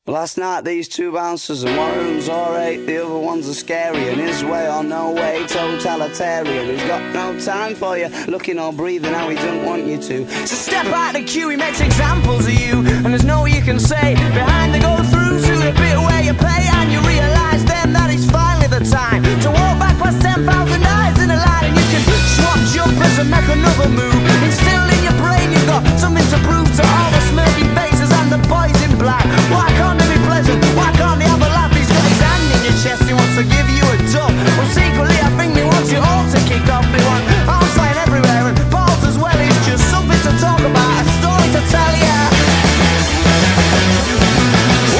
Last night these two bouncers, and one of them's alright, the other one's a scary, and his way or no way, totalitarian. He's got no time for you, looking or breathing how he don't want you to. So step out the queue, he makes examples of you, and there's no you can say. Behind the go through to the bit where you pay, and you realise then that it's finally the time to walk back past 10,000 eyes in a line, and you can swap jumpers and make another move. Instilled in your brain, you've got something to prove to all the smirking faces and the boys in black. Why can't they be pleasant? Why can't they have a laugh? He's got his hand in your chest, he wants to give you a dub. Well, secretly I think he wants you all to kick off. They want arms flying everywhere and balls as well. It's just something to talk about, a story to tell ya.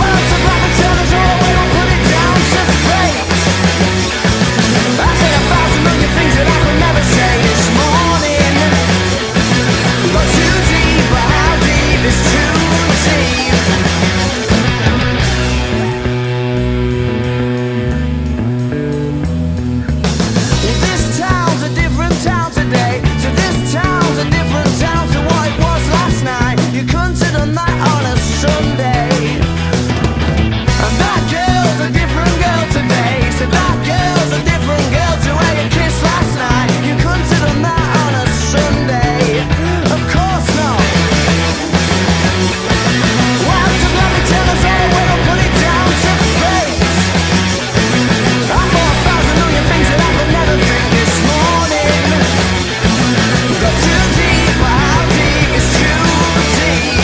Well, it's a black and turners, oh, we don't put it down to fate. I said 1,000 million things that I could never say this morning. Got too deep, but how deep is too deep? This town's a different town today, so this town's a different town to what it was last night. You couldn't have done that on a Sunday. And that girl's a different girl today, so that girl's a different girl to where you kissed last night. You couldn't have done that on a Sunday. Of course not. Well, to let me tell us all, we don't put it down to fate. I thought 1,000 million things that I could never think this morning. Got too deep, but how deep is too deep?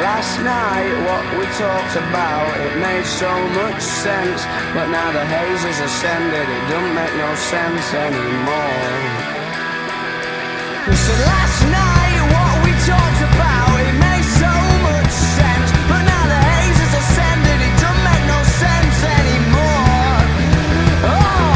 Last night, what we talked about, it made so much sense. But now the haze has ascended, it don't make no sense anymore. So last night, what we talked about, it made so much sense. But now the haze has ascended, it don't make no sense anymore. Oh!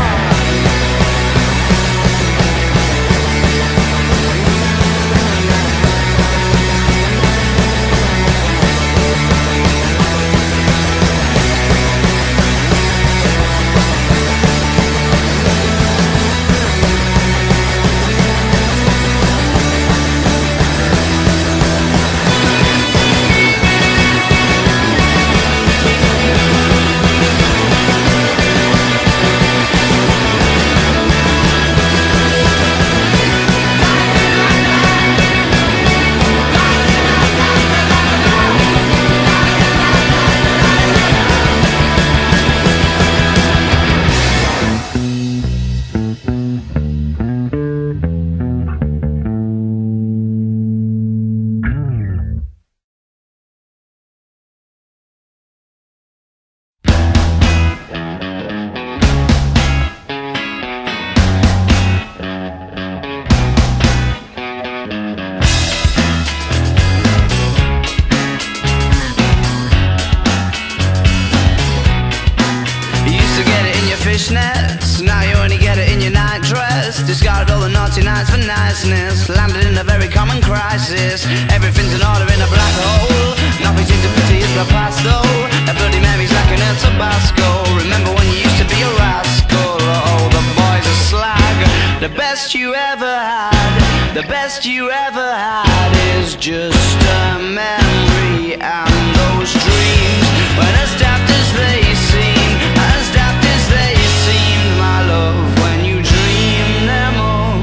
Fishnets, now you only get it in your night dress. Discarded all the naughty nights for niceness. Landed in a very common crisis. Everything's in order in a black hole. Nothing seems to pity is the past though. That bloody memory's like an El Tabasco. Remember when you used to be a rascal? Oh, the boys are slag. The best you ever had, the best you ever had is just a memory. And those dreams, when as daft as they seem, as daft as they seem, my love, when you dream them all.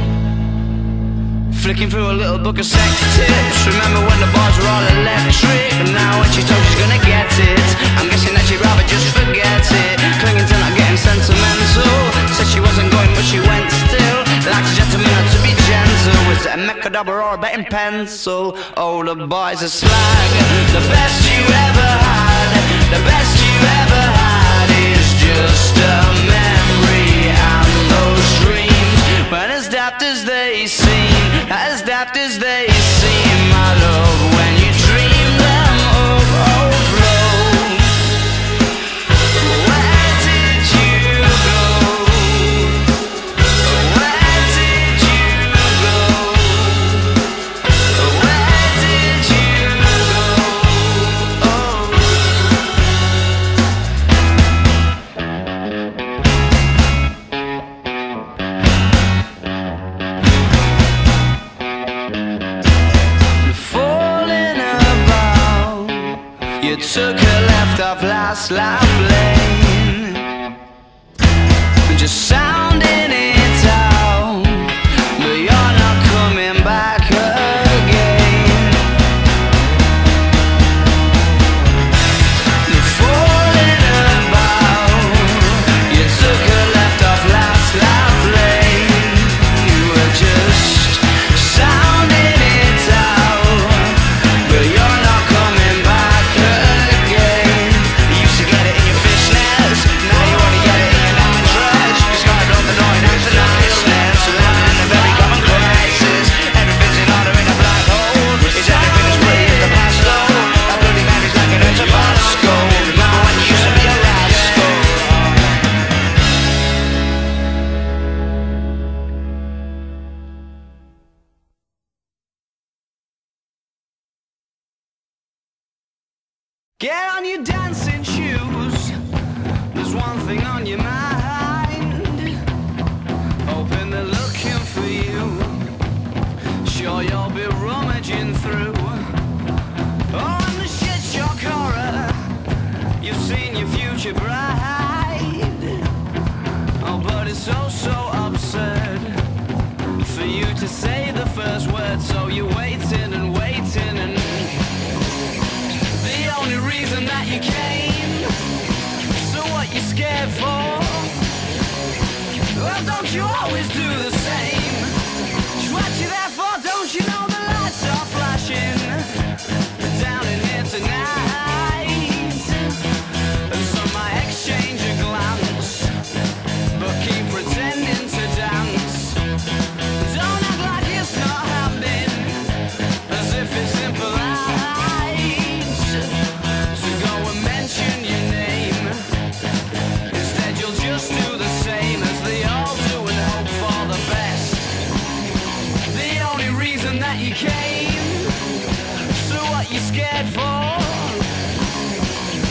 Flicking through a little book of sex tips. Remember when the bars were all electric? And now when she told she's gonna get it, I'm guessing that she'd rather just forget it. Clinging to not getting sentimental. Said she wasn't going but she went still. Like a gentleman had to be gentle. Was it a mechadabra or a betting pencil? Oh, the boys are slag. The best you ever had, the best you ever had is just a memory. And those dreams, when as daft as they seem, as daft as they seem, my love, when you dream them of overflow. Where did you go? Where did you go? Where did you go? Oh. last laugh lane, just sounding it out, but you're not coming back again. You're falling about, you took a left off last laugh lane, you were just sounding it out, but you're not coming back again. You used to get it in your fishnets, now you only get it in your nightdress. You started on the noise and the niceness, living in a very common crisis. Everything's in order in a black hole. Is everything as pretty as the past though? That bloody man is like an Tabasco. Remember when you used to be a rascal? Get on your dancing shoes, there's one thing on your mind, hoping they're looking for you. Sure you'll be rummaging through all the shit shock horror. You've seen your future bride. Oh, but it's so absurd for you to say the first word, so you're waiting and waiting, and the only reason that you came, so what you scared for? Well, don't you always do the same? Just what you there for? Don't you know the lights are flashing down in here tonight? And some might exchange a glance, but keep pretending to dance. Don't act like it's not happening, as if it's impolite to go and mention your name. Instead you'll just do the same as they all do and hope for the best. The only reason that you came, so what you scared for?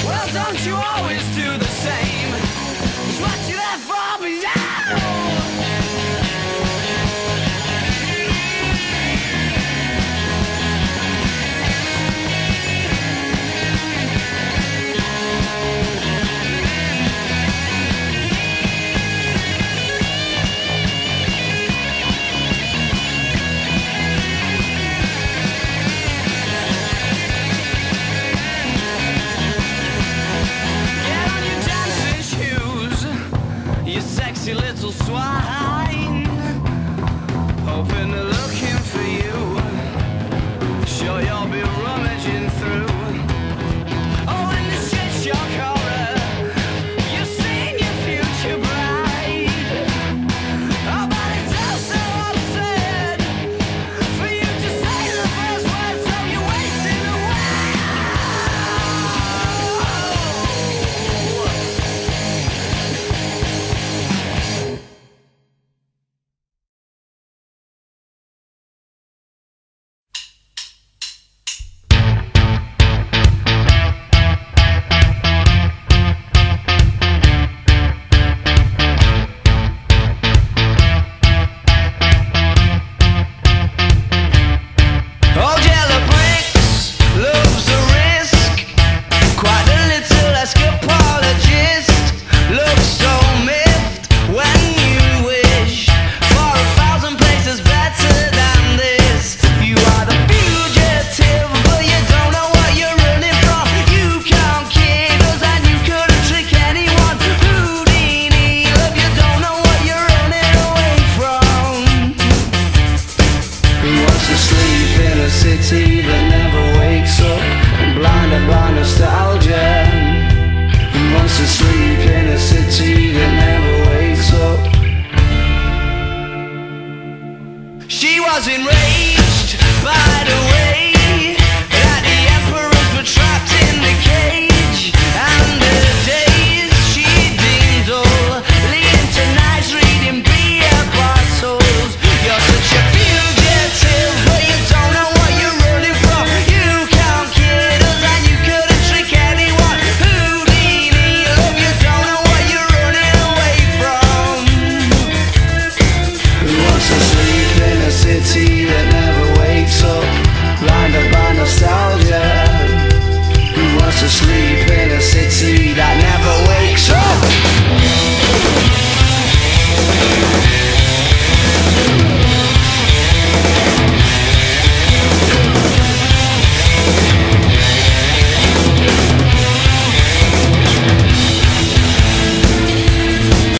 Well, don't you always do the same? It's what you there for, but get on your dancing shoes, you sexy little swine, hoping they're looking for you. Sure you'll be rummaging through oh, and the shit shock horror. You've seen your future bride. Oh, but it's so absurd for you to say the first word, so you're waiting a while. Oh, jello bricks loves the risk, quite a little escapologist. Looks so miffed when you wish for 1,000 places better than this. You are the fugitive, but you don't know what you're running from. You count kilos and you couldn't trick anyone. Houdini, love, you don't know what you're running away from. Who wants to sleep in a city that never wakes up, blinded by nostalgia? Who wants to sleep in a city that never wakes up? She was in